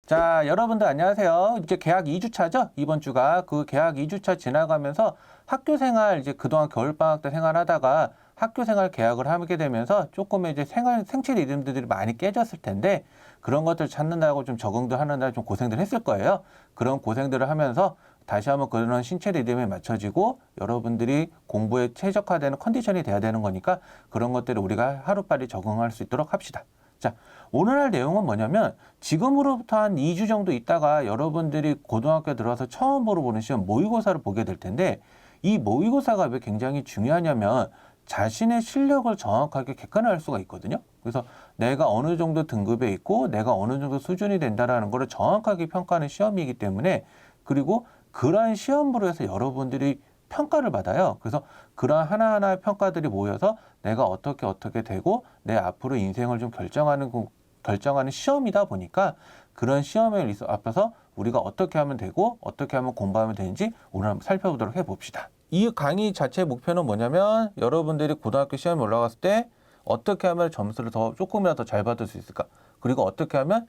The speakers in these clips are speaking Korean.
자, 여러분들 안녕하세요. 이제 개학 2주차죠? 이번 주가 그 개학 2주차 지나가면서 학교 생활 이제 그동안 겨울방학 때 생활하다가 학교 생활 개학을 하게 되면서 조금 이제 생체 리듬들이 많이 깨졌을 텐데 그런 것들 찾는다고 좀 적응도 하는데 좀 고생들 했을 거예요. 그런 고생들을 하면서 다시 한번 그런 신체 리듬에 맞춰지고 여러분들이 공부에 최적화되는 컨디션이 돼야 되는 거니까 그런 것들을 우리가 하루빨리 적응할 수 있도록 합시다. 자, 오늘 할 내용은 뭐냐면 지금으로부터 한 2주 정도 있다가 여러분들이 고등학교 들어와서 처음으로 보는 시험 모의고사를 보게 될 텐데 이 모의고사가 왜 굉장히 중요하냐면 자신의 실력을 정확하게 객관화할 수가 있거든요. 그래서 내가 어느 정도 등급에 있고 내가 어느 정도 수준이 된다라는 것을 정확하게 평가하는 시험이기 때문에 그리고 그러한 시험으로 해서 여러분들이 평가를 받아요. 그래서 그러한 하나하나의 평가들이 모여서 내가 어떻게 되고 내 앞으로 인생을 좀 결정하는 시험이다 보니까 그런 시험에 앞에서 우리가 어떻게 하면 되고 어떻게 하면 공부하면 되는지 오늘 한번 살펴보도록 해봅시다. 이 강의 자체의 목표는 뭐냐면 여러분들이 고등학교 시험에 올라갔을 때 어떻게 하면 점수를 조금이라도 더 잘 받을 수 있을까? 그리고 어떻게 하면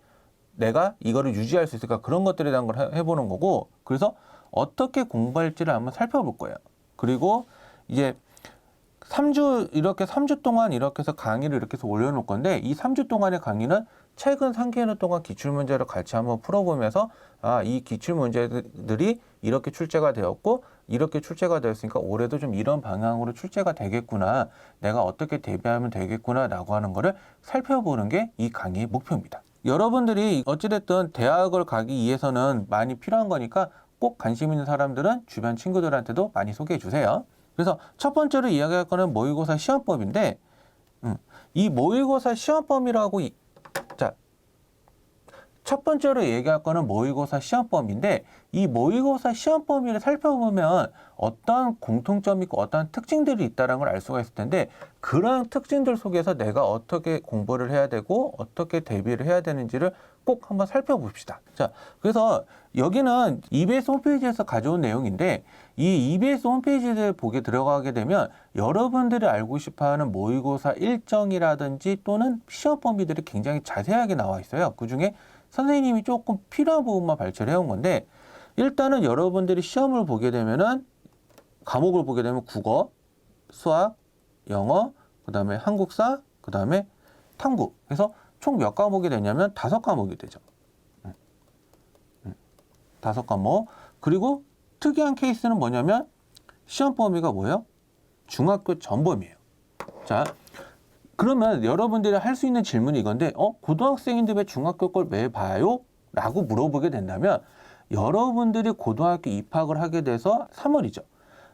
내가 이거를 유지할 수 있을까? 그런 것들에 대한 걸 해보는 거고 그래서 어떻게 공부할지를 한번 살펴볼 거예요. 그리고 이제 3주 동안 이렇게 해서 강의를 이렇게 해서 올려놓을 건데 이 3주 동안의 강의는 최근 3개월 동안 기출문제를 같이 한번 풀어보면서 이 기출문제들이 이렇게 출제가 되었고 이렇게 출제가 되었으니까 올해도 좀 이런 방향으로 출제가 되겠구나. 내가 어떻게 대비하면 되겠구나 라고 하는 거를 살펴보는 게 이 강의의 목표입니다. 여러분들이 어찌됐든 대학을 가기 위해서는 많이 필요한 거니까 꼭 관심 있는 사람들은 주변 친구들한테도 많이 소개해 주세요. 그래서 첫 번째로 이야기할 거는 모의고사 시험법인데 이 모의고사 시험법이라고 첫 번째로 얘기할 거는 모의고사 시험법인데 이 모의고사 시험법을 살펴보면 어떤 공통점이 있고 어떤 특징들이 있다는 걸 알 수가 있을 텐데 그런 특징들 속에서 내가 어떻게 공부를 해야 되고 어떻게 대비를 해야 되는지를 꼭 한번 살펴봅시다. 자, 그래서 여기는 EBS 홈페이지에서 가져온 내용인데 이 EBS 홈페이지를 보게 들어가게 되면 여러분들이 알고 싶어하는 모의고사 일정이라든지 또는 시험 범위들이 굉장히 자세하게 나와 있어요. 그중에 선생님이 조금 필요한 부분만 발췌를 해온 건데 일단은 여러분들이 시험을 보게 되면은 과목을 보게 되면 국어, 수학, 영어, 그 다음에 한국사, 그 다음에 탐구 해서 총 몇 과목이 되냐면 5과목이 되죠. 5과목. 그리고 특이한 케이스는 뭐냐면 시험 범위가 뭐예요? 중학교 전범이에요. 자, 그러면 여러분들이 할 수 있는 질문이 이건데 고등학생인데 왜 중학교 걸 매 봐요? 라고 물어보게 된다면 여러분들이 고등학교 입학을 하게 돼서 3월이죠.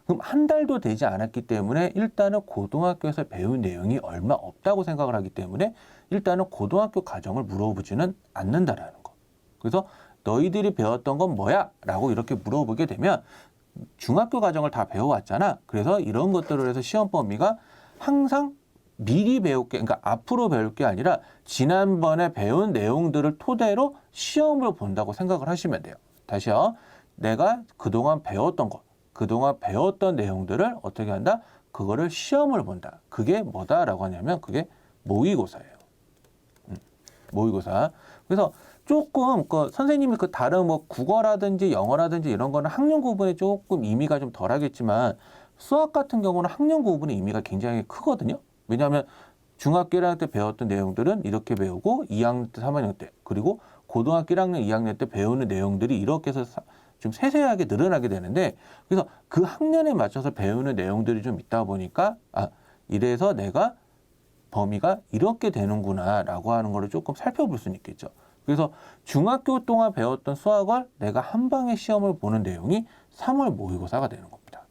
그럼 한 달도 되지 않았기 때문에 일단은 고등학교에서 배운 내용이 얼마 없다고 생각을 하기 때문에 일단은 고등학교 과정을 물어보지는 않는다라는 거. 그래서 너희들이 배웠던 건 뭐야? 라고 이렇게 물어보게 되면 중학교 과정을 다 배워왔잖아. 그래서 이런 것들을 해서 시험 범위가 항상 미리 배울 게, 그러니까 앞으로 배울 게 아니라 지난번에 배운 내용들을 토대로 시험을 본다고 생각을 하시면 돼요. 다시요. 내가 그동안 배웠던 것, 그동안 배웠던 내용들을 어떻게 한다? 그거를 시험을 본다. 그게 뭐다라고 하냐면 그게 모의고사예요. 모의고사. 그래서 조금 선생님이 다른 국어라든지 영어라든지 이런 거는 학년 구분에 조금 의미가 좀 덜하겠지만 수학 같은 경우는 학년 구분의 의미가 굉장히 크거든요. 왜냐하면 중학교 1학년 때 배웠던 내용들은 이렇게 배우고 2학년 때 3학년 때 그리고 고등학교 1학년 2학년 때 배우는 내용들이 이렇게 해서 좀 세세하게 늘어나게 되는데 그래서 그 학년에 맞춰서 배우는 내용들이 좀 있다 보니까 이래서 내가 범위가 이렇게 되는구나 라고 하는 거를 조금 살펴볼 수는 있겠죠. 그래서 중학교 동안 배웠던 수학을 내가 한 방에 시험을 보는 내용이 3월 모의고사가 되는 겁니다.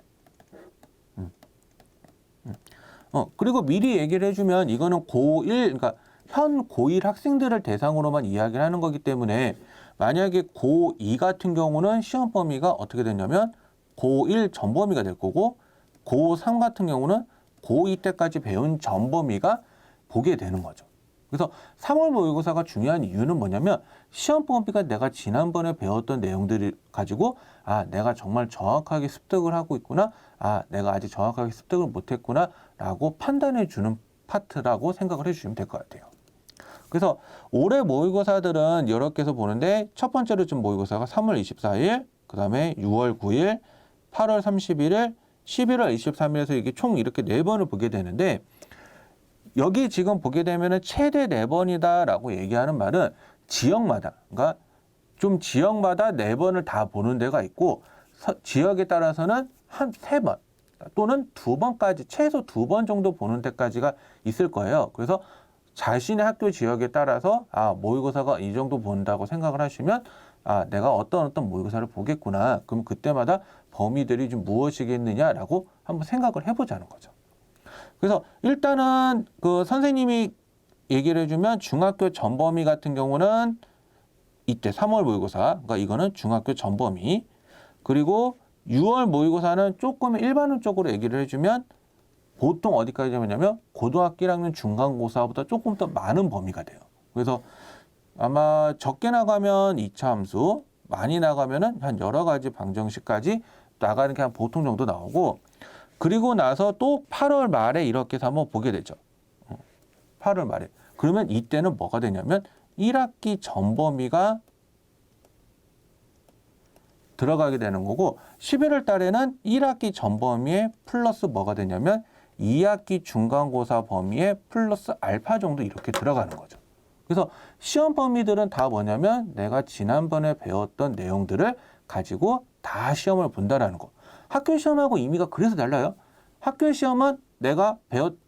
그리고 미리 얘기를 해주면 이거는 고1, 그러니까 현 고1 학생들을 대상으로만 이야기를 하는 거기 때문에 만약에 고2 같은 경우는 시험 범위가 어떻게 되냐면 고1 전범위가 될 거고 고3 같은 경우는 고2 때까지 배운 전범위가 보게 되는 거죠. 그래서 3월 모의고사가 중요한 이유는 뭐냐면 시험 범위가 내가 지난번에 배웠던 내용들을 가지고 내가 정말 정확하게 습득을 하고 있구나. 내가 아직 정확하게 습득을 못했구나 라고 판단해 주는 파트라고 생각을 해주시면 될 것 같아요. 그래서 올해 모의고사들은 이렇게 해서 보는데 첫 번째로 좀 모의고사가 3월 24일, 그 다음에 6월 9일, 8월 31일, 11월 23일에서 이게 총 이렇게 4번을 보게 되는데 여기 지금 보게 되면은 최대 4번이다라고 얘기하는 말은 지역마다, 그러니까 좀 지역마다 4번을 다 보는 데가 있고 지역에 따라서는 한 3번 또는 2번까지 최소 2번 정도 보는 데까지가 있을 거예요. 그래서 자신의 학교 지역에 따라서 모의고사가 이 정도 본다고 생각을 하시면 내가 어떤 모의고사를 보겠구나. 그럼 그때마다 범위들이 좀 무엇이겠느냐라고 한번 생각을 해보자는 거죠. 그래서 일단은 그 선생님이 얘기를 해주면 중학교 전범위 같은 경우는 이때 3월 모의고사, 그러니까 이거는 중학교 전범위. 그리고 6월 모의고사는 조금 일반적으로 얘기를 해주면 보통 어디까지 되냐면 고등학교 1학년 중간고사보다 조금 더 많은 범위가 돼요. 그래서 아마 적게 나가면 2차 함수, 많이 나가면은 한 여러 가지 방정식까지 나가는 게 한 보통 정도 나오고, 그리고 나서 또 8월 말에 이렇게 해서 한번 보게 되죠. 8월 말에. 그러면 이때는 뭐가 되냐면 1학기 전범위가 들어가게 되는 거고 11월 달에는 1학기 전범위에 플러스 뭐가 되냐면 2학기 중간고사 범위에 플러스 알파 정도 이렇게 들어가는 거죠. 그래서 시험 범위들은 다 뭐냐면 내가 지난번에 배웠던 내용들을 가지고 다 시험을 본다라는 거. 학교 시험하고 의미가 그래서 달라요. 학교 시험은 내가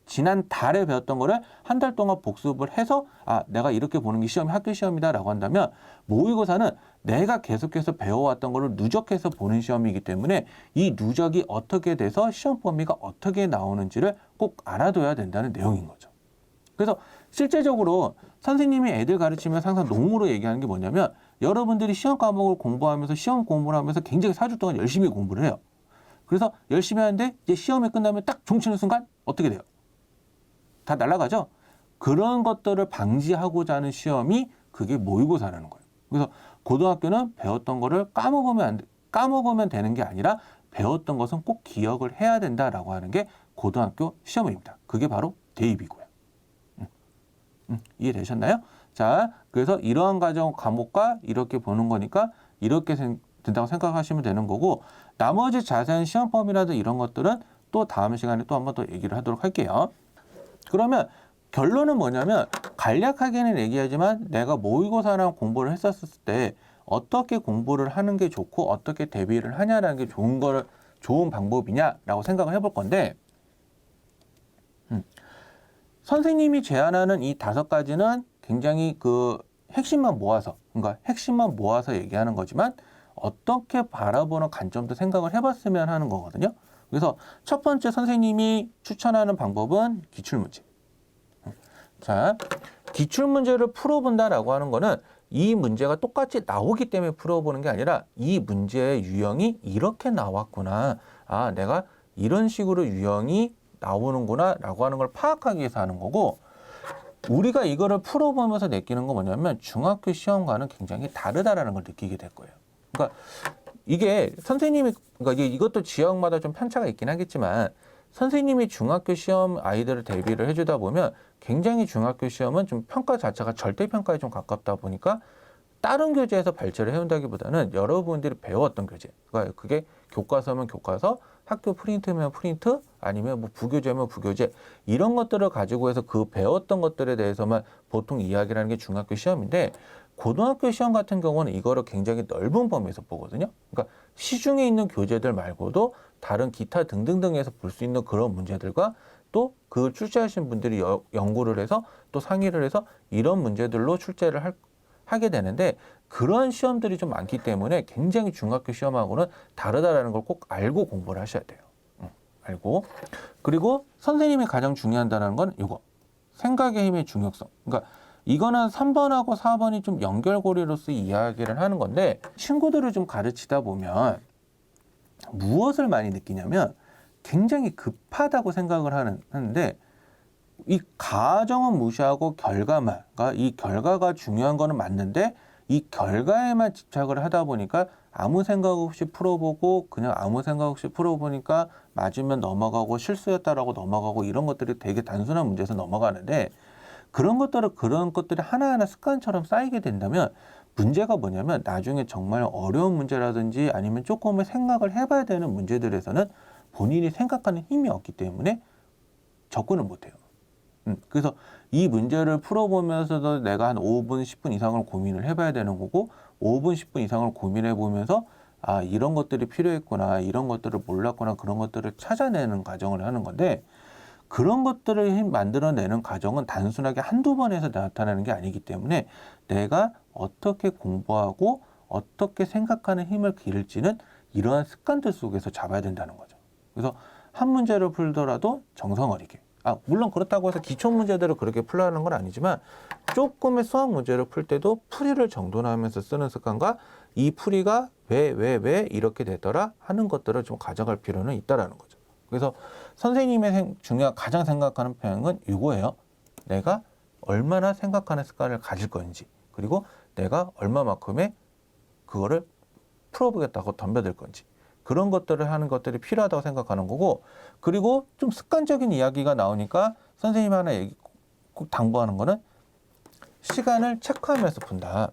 지난 달에 배웠던 거를 한 달 동안 복습을 해서 내가 이렇게 보는 게 시험이 학교 시험이다라고 한다면 모의고사는 내가 계속해서 배워왔던 거를 누적해서 보는 시험이기 때문에 이 누적이 어떻게 돼서 시험 범위가 어떻게 나오는지를 꼭 알아둬야 된다는 내용인 거죠. 그래서 실제적으로 선생님이 애들 가르치면서 항상 농으로 얘기하는 게 뭐냐면 여러분들이 시험 과목을 공부하면서 시험 공부를 하면서 굉장히 4주 동안 열심히 공부를 해요. 그래서 열심히 하는데 이제 시험이 끝나면 딱 종치는 순간 어떻게 돼요? 다 날아가죠? 그런 것들을 방지하고자 하는 시험이 그게 모의고사라는 거예요. 그래서 고등학교는 배웠던 거를 까먹으면 되는 게 아니라 배웠던 것은 꼭 기억을 해야 된다라고 하는 게 고등학교 시험입니다. 그게 바로 대입이고요. 이해되셨나요? 자, 그래서 이러한 과목과 이렇게 보는 거니까 이렇게 된다고 생각하시면 되는 거고 나머지 자세한 시험 범위라든 이런 것들은 또 다음 시간에 또 한 번 더 얘기를 하도록 할게요. 그러면 결론은 뭐냐면 간략하게는 얘기하지만 내가 모의고사랑 공부를 했었을 때 어떻게 공부를 하는 게 좋고 어떻게 대비를 하냐라는 게 좋은 방법이냐라고 생각을 해볼 건데 선생님이 제안하는 이 5가지는 굉장히 그 핵심만 모아서 얘기하는 거지만 어떻게 바라보는 관점도 생각을 해봤으면 하는 거거든요. 그래서 첫 번째 선생님이 추천하는 방법은 기출문제. 자, 기출문제를 풀어본다라고 하는 거는 이 문제가 똑같이 나오기 때문에 풀어보는 게 아니라 이 문제의 유형이 이렇게 나왔구나. 내가 이런 식으로 유형이 나오는구나 라고 하는 걸 파악하기 위해서 하는 거고 우리가 이거를 풀어보면서 느끼는 건 뭐냐면 중학교 시험과는 굉장히 다르다라는 걸 느끼게 될 거예요. 그러니까 이게 그러니까 이것도 지역마다 좀 편차가 있긴 하겠지만 선생님이 중학교 시험 아이들을 대비를 해주다 보면 굉장히 중학교 시험은 좀 평가 자체가 절대평가에 좀 가깝다 보니까 다른 교재에서 발제를 해온다기보다는 여러분들이 배웠던 교재, 그러니까 그게 교과서면 교과서, 학교 프린트면 프린트, 아니면 뭐 부교재면 부교재 이런 것들을 가지고 해서 그 배웠던 것들에 대해서만 보통 이야기를 하는 게 중학교 시험인데 고등학교 시험 같은 경우는 이거를 굉장히 넓은 범위에서 보거든요. 그러니까 시중에 있는 교재들 말고도 다른 기타 등등등에서 볼 수 있는 그런 문제들과 또 그걸 출제하신 분들이 연구를 해서 또 상의를 해서 이런 문제들로 출제를 하게 되는데 그런 시험들이 좀 많기 때문에 굉장히 중학교 시험하고는 다르다라는 걸 꼭 알고 공부를 하셔야 돼요. 알고. 그리고 선생님이 가장 중요한다는 건 이거. 생각의 힘의 중요성. 그러니까 이거는 3번하고 4번이 좀 연결고리로서 이야기를 하는 건데 친구들을 좀 가르치다 보면 무엇을 많이 느끼냐면 굉장히 급하다고 생각을 하는데 이 과정은 무시하고 결과만, 그러니까 이 결과가 중요한 거는 맞는데 이 결과에만 집착을 하다 보니까 아무 생각 없이 풀어보고 그냥 아무 생각 없이 풀어보니까 맞으면 넘어가고 실수였다라고 넘어가고 이런 것들이 되게 단순한 문제에서 넘어가는데 그런 것들이 하나하나 습관처럼 쌓이게 된다면 문제가 뭐냐면 나중에 정말 어려운 문제라든지 아니면 조금의 생각을 해봐야 되는 문제들에서는 본인이 생각하는 힘이 없기 때문에 접근을 못해요. 그래서 이 문제를 풀어보면서도 내가 한 5분, 10분 이상을 고민을 해봐야 되는 거고 5분, 10분 이상을 고민해 보면서 아, 이런 것들이 필요했구나, 이런 것들을 몰랐구나, 그런 것들을 찾아내는 과정을 하는 건데 그런 것들을 만들어내는 과정은 단순하게 한두 번에서 나타나는 게 아니기 때문에 내가 어떻게 공부하고 어떻게 생각하는 힘을 기를지는 이러한 습관들 속에서 잡아야 된다는 거죠. 그래서 한 문제를 풀더라도 정성 어리게. 물론 그렇다고 해서 기초 문제들을 그렇게 풀라는 건 아니지만 조금의 수학 문제를 풀 때도 풀이를 정돈하면서 쓰는 습관과 이 풀이가 왜 이렇게 되더라 하는 것들을 좀 가져갈 필요는 있다라는 거죠. 그래서 선생님의 가장 생각하는 표현은 이거예요. 내가 얼마나 생각하는 습관을 가질 건지, 그리고 내가 얼마만큼의 그거를 풀어보겠다고 덤벼들 건지, 그런 것들을 하는 것들이 필요하다고 생각하는 거고, 그리고 좀 습관적인 이야기가 나오니까 선생님 하나 꼭 당부하는 거는 시간을 체크하면서 푼다.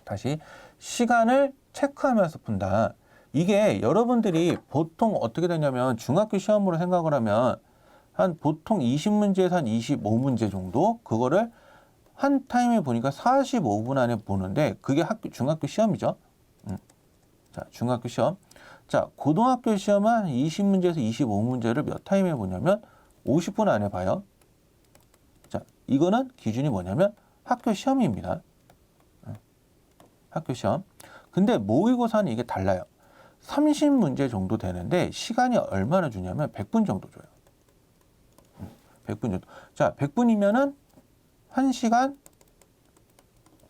다시 시간을 체크하면서 푼다. 이게 여러분들이 보통 어떻게 되냐면 중학교 시험으로 생각을 하면 한 보통 20문제에서 한 25문제 정도 그거를 한 타임에 보니까 45분 안에 보는데 그게 중학교 시험이죠. 자, 중학교 시험. 자, 고등학교 시험은 한 20문제에서 25문제를 몇 타임에 보냐면 50분 안에 봐요. 자, 이거는 기준이 뭐냐면 학교 시험입니다. 학교 시험. 근데 모의고사는 이게 달라요. 30문제 정도 되는데 시간이 얼마나 주냐면 100분 정도 줘요. 100분 정도. 자, 100분이면은 1시간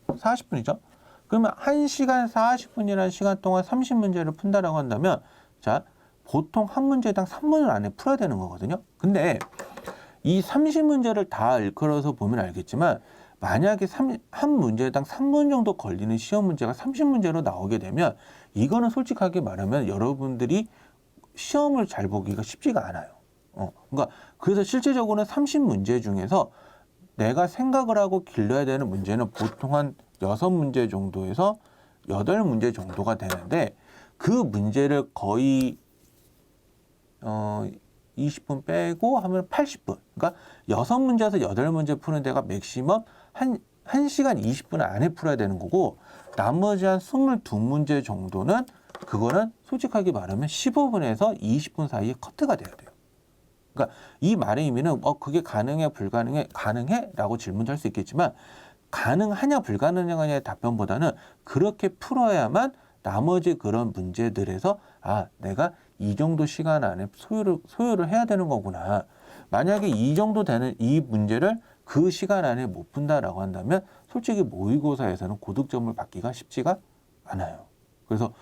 40분이죠. 그러면 1시간 40분이라는 시간 동안 30문제를 푼다라고 한다면 자, 보통 한 문제당 3분 안에 풀어야 되는 거거든요. 근데 이 30문제를 다 일컬어서 보면 알겠지만 만약에 한 문제당 3분 정도 걸리는 시험 문제가 30문제로 나오게 되면 이거는 솔직하게 말하면 여러분들이 시험을 잘 보기가 쉽지가 않아요. 그러니까 그래서 실제적으로는 30문제 중에서 내가 생각을 하고 길러야 되는 문제는 보통 한 6문제 정도에서 8문제 정도가 되는데 그 문제를 거의 20분 빼고 하면 80분. 그러니까 6문제에서 8문제 푸는 데가 맥시멈 1시간 20분 안에 풀어야 되는 거고 나머지 한 22문제 정도는 그거는 솔직하게 말하면 15분에서 20분 사이에 커트가 돼야 돼요. 그러니까 이 말의 의미는 그게 가능해 불가능해 가능해? 라고 질문할 수 있겠지만 가능하냐 불가능하냐의 답변보다는 그렇게 풀어야만 나머지 그런 문제들에서 내가 이 정도 시간 안에 소요를 해야 되는 거구나. 만약에 이 정도 되는 이 문제를 그 시간 안에 못 푼다라고 한다면 솔직히 모의고사에서는 고득점을 받기가 쉽지가 않아요. 그래서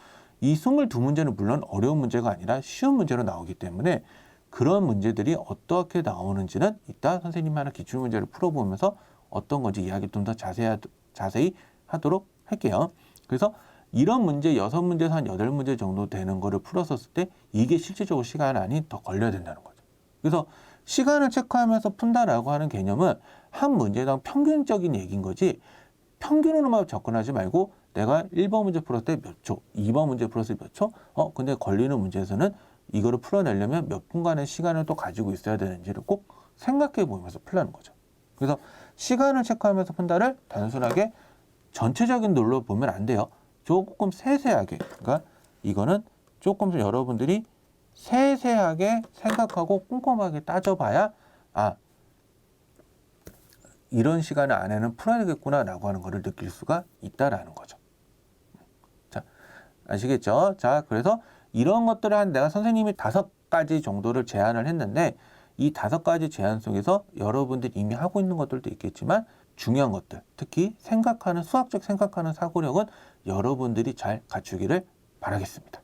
이 22문제는 물론 어려운 문제가 아니라 쉬운 문제로 나오기 때문에 그런 문제들이 어떻게 나오는지는 이따 선생님이 하나 기출문제를 풀어보면서 어떤 건지 이야기 좀 더 자세히 하도록 할게요. 그래서 이런 문제 6문제에서 한 8문제 정도 되는 거를 풀었었을 때 이게 실질적으로 시간 안이 더 걸려야 된다는 거죠. 그래서 시간을 체크하면서 푼다라고 하는 개념은 한 문제당 평균적인 얘기인 거지 평균으로만 접근하지 말고 내가 1번 문제 풀었을 때 몇 초, 2번 문제 풀었을 때 몇 초, 근데 걸리는 문제에서는 이거를 풀어내려면 몇 분간의 시간을 또 가지고 있어야 되는지를 꼭 생각해 보면서 풀라는 거죠. 그래서 시간을 체크하면서 푼다를 단순하게 전체적인 놀로 보면 안 돼요. 조금 세세하게. 그러니까 이거는 조금 더 여러분들이 세세하게 생각하고 꼼꼼하게 따져봐야 이런 시간 안에는 풀어야 되겠구나라고 하는 것을 느낄 수가 있다라는 거죠. 자, 아시겠죠? 자, 그래서 이런 것들을 내가 선생님이 5가지 정도를 제안을 했는데 이 5가지 제안 속에서 여러분들이 이미 하고 있는 것들도 있겠지만 중요한 것들, 특히 수학적 생각하는 사고력은 여러분들이 잘 갖추기를 바라겠습니다.